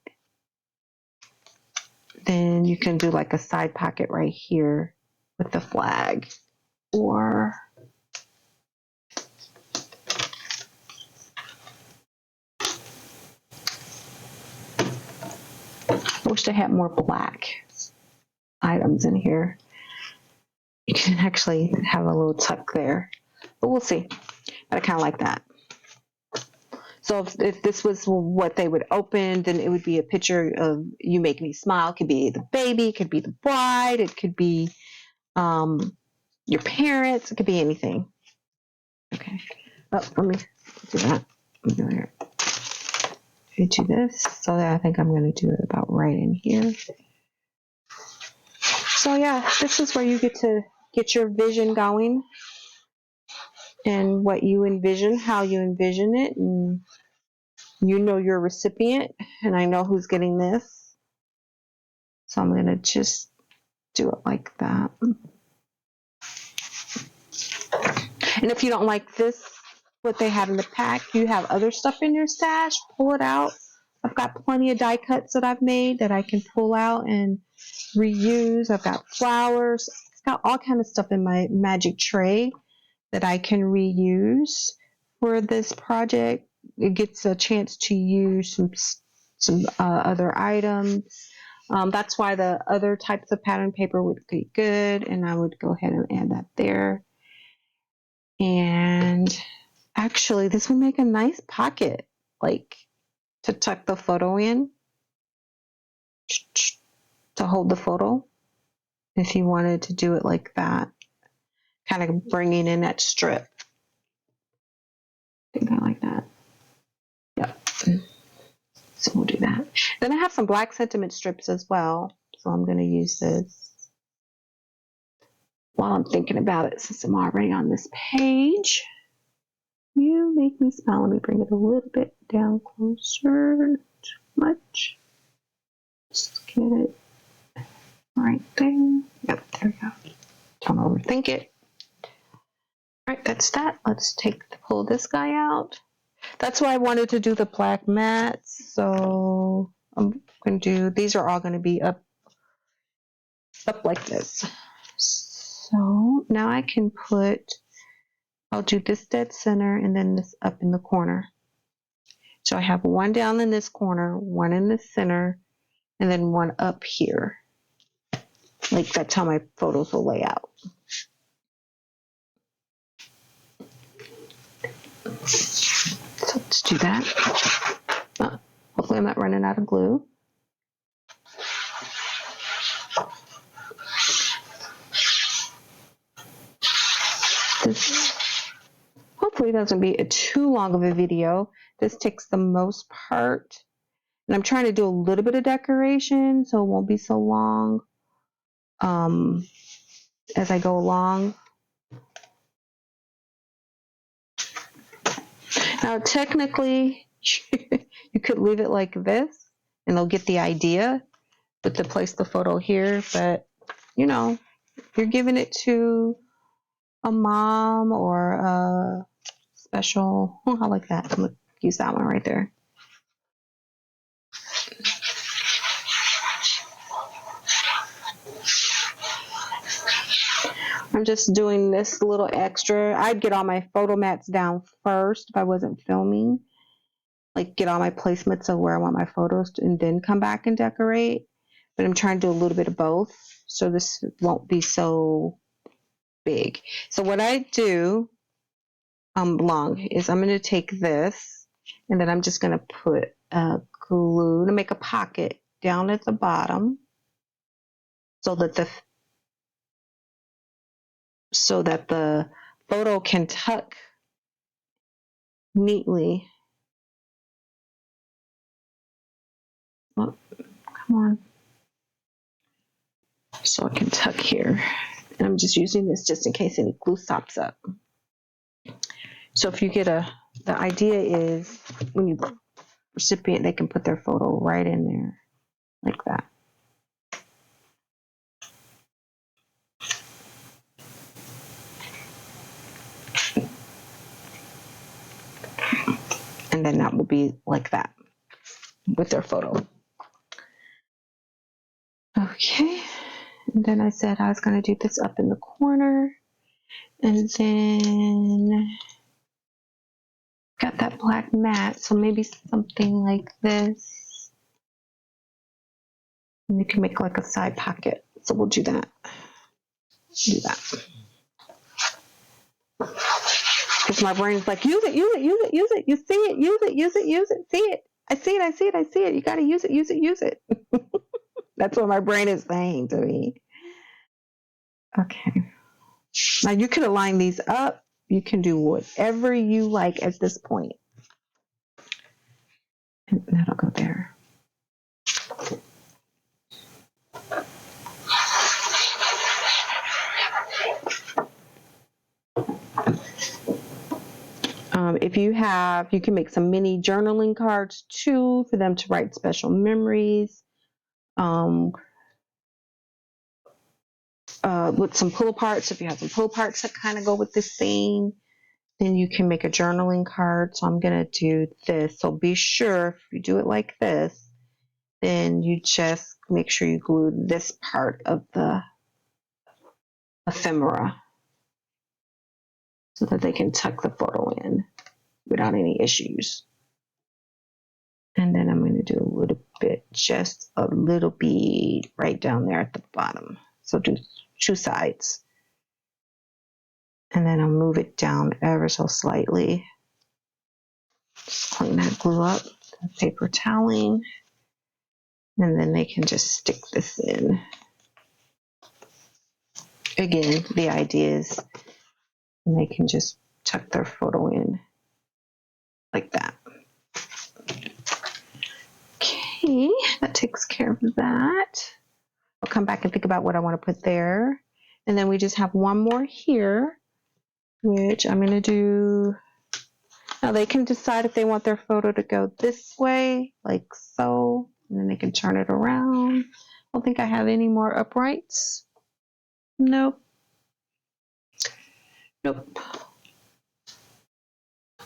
then you can do like a side pocket right here with the flag. Or I wish I had more black items in here. You can actually have a little tuck there, but we'll see. But I kind of like that. So if this was what they would open, then it would be a picture of You Make Me Smile. It could be the baby, it could be the bride, it could be your parents, it could be anything. Okay. Oh, let me do that. Let me go here. Do this. So I think I'm going to do it about right in here. So yeah, this is where you get to get your vision going and what you envision, how you envision it, and you know your recipient, and I know who's getting this. So I'm going to just do it like that. And if you don't like this, what they have in the pack, you have other stuff in your stash, pull it out. I've got plenty of die cuts that I've made that I can pull out and reuse. I've got flowers. I've got all kind of stuff in my magic tray that I can reuse for this project. It gets a chance to use some other items. That's why the other types of pattern paper would be good, and I would go ahead and add that there. And actually, this would make a nice pocket, like to tuck the photo in, to hold the photo, if you wanted to do it like that, kind of bringing in that strip. I think I like that. Yep. So we'll do that. Then I have some black sentiment strips as well, so I'm going to use this while I'm thinking about it, since I'm already on this page. You Make Me Smile. Let me bring it a little bit down closer. Not too much. Just get it right there. Yep, there we go. Don't overthink it. All right, that's that. Let's pull this guy out. That's why I wanted to do the black mats. So I'm going to do, these are all going to be up like this. So now I can I'll do this dead center and then this up in the corner. So I have one down in this corner, one in the center, and then one up here. Like that's how my photos will lay out. So let's do that. Hopefully I'm not running out of glue. This hopefully doesn't be too long of a video. This takes the most part. And I'm trying to do a little bit of decoration so it won't be so long as I go along. Now, technically, you could leave it like this and they'll get the idea, but to place the photo here. But, you know, you're giving it to a mom or a special, oh, I like that. I'm going to use that one right there. I'm just doing this little extra. I'd get all my photo mats down first if I wasn't filming. Like get all my placements of where I want my photos to, and then come back and decorate. But I'm trying to do a little bit of both so this won't be so big. So what I do long is I'm going to take this and then I'm just going to put glue to make a pocket down at the bottom so that the photo can tuck neatly. Oh, come on. So I can tuck here. And I'm just using this just in case any glue stops up. So if you get the idea is when you recipient, they can put their photo right in there like that. And then that will be like that with their photo. Okay. And then I said I was going to do this up in the corner. And then got that black mat. So maybe something like this. And you can make like a side pocket. So we'll do that. Do that. Because my brain's like, use it, use it, use it, use it. You see it, use it, use it, use it. See it. I see it, I see it, I see it. You got to use it, use it, use it. That's what my brain is saying to me. Okay. Now you can align these up. You can do whatever you like at this point. And that'll go there. If you have, you can make some mini journaling cards too for them to write special memories. With some pull aparts, if you have some pull aparts that kind of go with this theme, then you can make a journaling card. So I'm going to do this. So be sure if you do it like this, then you just make sure you glue this part of the ephemera so that they can tuck the photo in without any issues. And then I'm going to do a little bit, just a little bead right down there at the bottom. So do two sides. And then I'll move it down ever so slightly. Just clean that glue up, paper toweling. And then they can just stick this in. Again, the idea is they can just tuck their photo in like that. Okay, that takes care of that. I'll come back and think about what I want to put there. And then we just have one more here, which I'm going to do. Now they can decide if they want their photo to go this way, like so, and then they can turn it around. I don't think I have any more uprights. Nope. Nope.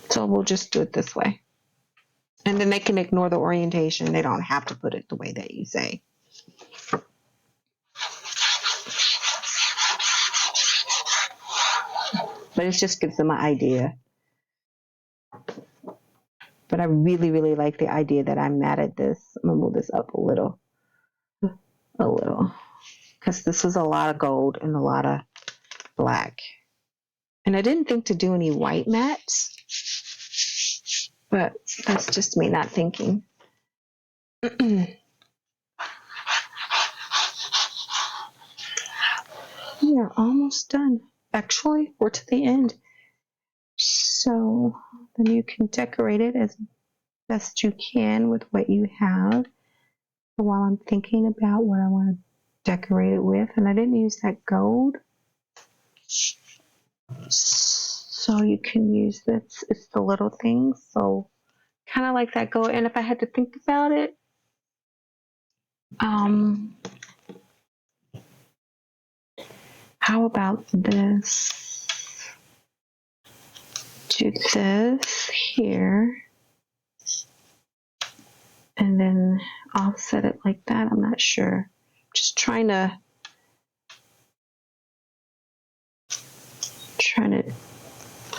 So we'll just do it this way. And then they can ignore the orientation. They don't have to put it the way that you say. But it just gives them an idea. But I really, really like the idea that I matted this. I'm going to move this up a little. Because this is a lot of gold and a lot of black. And I didn't think to do any white mats. But that's just me not thinking. We are almost done. Actually, we're to the end. So then you can decorate it as best you can with what you have. While I'm thinking about what I want to decorate it with, and I didn't use that gold. So you can use this. It's the little things. So kind of like that gold. And if I had to think about it, how about this? Do this here. And then offset it like that. I'm not sure. Just trying to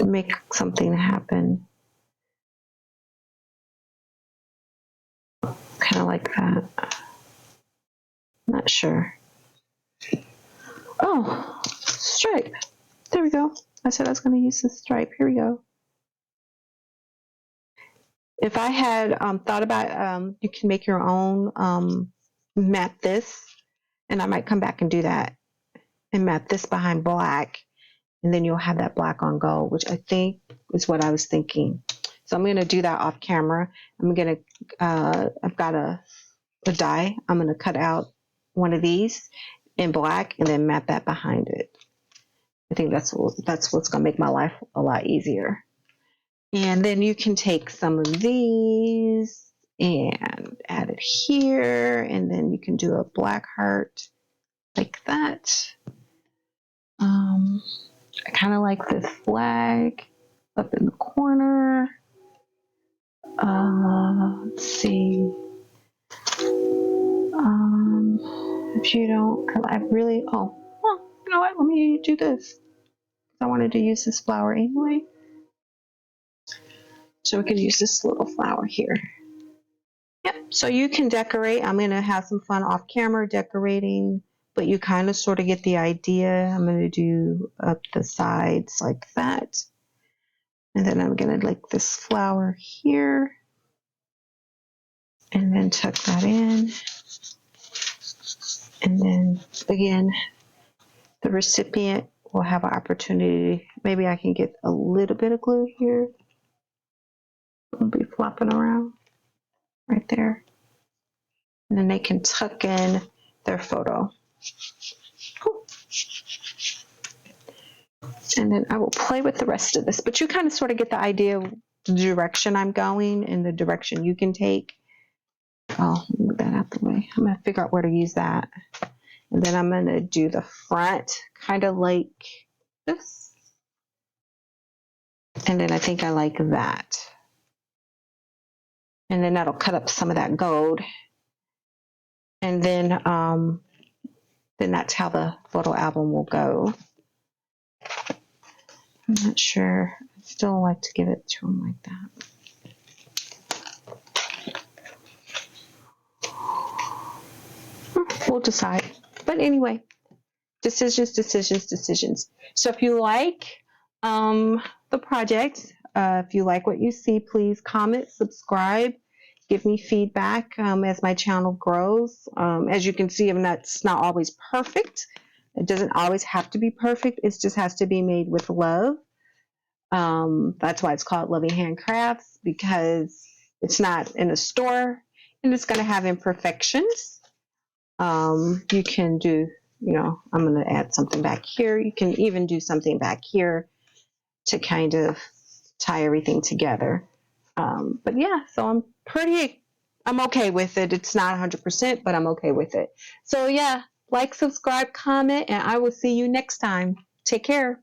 make something happen. Kind of like that. Not sure. Oh, stripe. There we go. I said I was going to use this stripe. Here we go. If I had thought about, you can make your own mat this, and I might come back and do that and mat this behind black, and then you'll have that black on gold, which I think is what I was thinking. So I'm going to do that off camera. I'm going to, I've got a die. I'm going to cut out one of these in black and then mat that behind it. I think that's what's going to make my life a lot easier. And then you can take some of these and add it here, and then you can do a black heart like that. I kind of like this flag up in the corner. Let's see. If you don't, I really, well, you know what? Let me do this. I wanted to use this flower anyway. So we can use this little flower here. Yep, so you can decorate. I'm going to have some fun off camera decorating, but you kind of sort of get the idea. I'm going to do up the sides like that. And then I'm going to like this flower here. And then tuck that in. And then again, the recipient will have an opportunity. Maybe I can get a little bit of glue here. I'll be flopping around right there. And then they can tuck in their photo. Cool. And then I will play with the rest of this, but you kind of sort of get the idea of the direction I'm going and the direction you can take. Oh, move that out the way. I'm going to figure out where to use that. And then I'm going to do the front kind of like this. And then I think I like that. And then that'll cut up some of that gold. And then that's how the photo album will go. I'm not sure. I still like to give it to him like that. We'll decide. But anyway, decisions. So if you like the project, if you like what you see, please comment, subscribe, give me feedback as my channel grows. As you can see, that's not always perfect. It doesn't always have to be perfect. It just has to be made with love. That's why it's called Loving Handcrafts, because it's not in a store and it's going to have imperfections. You can do, I'm going to add something back here. You can even do something back here to kind of tie everything together. But yeah, so I'm okay with it. It's not 100%, but I'm okay with it. So yeah, like, subscribe, comment, and I will see you next time. Take care.